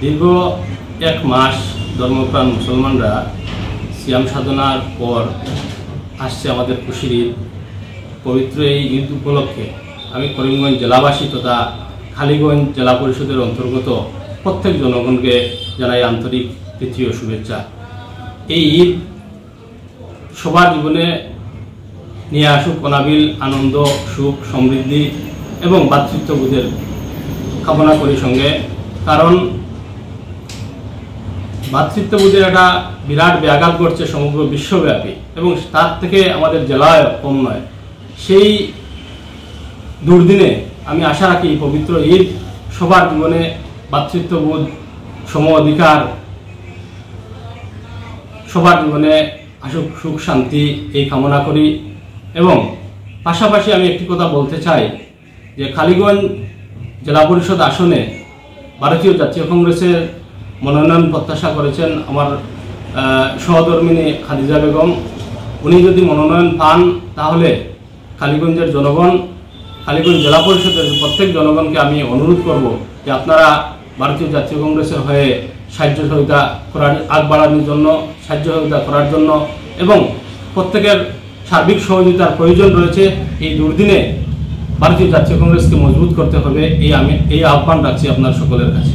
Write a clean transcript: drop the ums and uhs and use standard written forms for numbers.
দীর্ঘ এক মাস ধর্মপ্রাণ মুসলমানরা সিয়াম সাধনার পর আসছে আমাদের খুশির ঈদ। পবিত্র এই ঈদ উপলক্ষে আমি করিমগঞ্জ জেলাবাসী তথা খালিগঞ্জ জেলা পরিষদের অন্তর্গত প্রত্যেক জনগণকে জানাই আন্তরিক তৃতীয় শুভেচ্ছা। এই ঈদ সবার জীবনে নিয়ে আসুক অনাবিল আনন্দ, সুখ, সমৃদ্ধি এবং ভ্রাতৃত্ববোধের কামনা করি সঙ্গে। কারণ ভ্রাতৃত্ববোধের একটা বিরাট ব্যাঘাত ঘটছে সমগ্র বিশ্বব্যাপী এবং তার থেকে আমাদের জেলায় কম নয়। সেই দুর্দিনে আমি আশা রাখি পবিত্র ঈদ সবার জীবনে ভ্রাতৃত্ববোধ, সম অধিকার সবার জীবনে আসুক, সুখ শান্তি এই কামনা করি। এবং পাশাপাশি আমি একটি কথা বলতে চাই যে খালিগঞ্জ জেলা পরিষদ আসনে ভারতীয় জাতীয় কংগ্রেসের মনোনয়ন প্রত্যাশা করেছেন আমার সহধর্মিনী খাদিজা বেগম। উনি যদি মনোনয়ন পান তাহলে খালিগঞ্জের জনগণ, খালিগঞ্জ জেলা পরিষদের প্রত্যেক জনগণকে আমি অনুরোধ করব যে আপনারা ভারতীয় জাতীয় কংগ্রেসের হয়ে সাহায্য সহযোগিতা করার, আগ বাড়ানোর জন্য, সাহায্য সহযোগিতা করার জন্য এবং প্রত্যেকের সার্বিক সহযোগিতার প্রয়োজন রয়েছে। এই দুর্দিনে ভারতীয় জাতীয় কংগ্রেসকে মজবুত করতে হবে, এই আহ্বান রাখছি আপনার সকলের কাছে।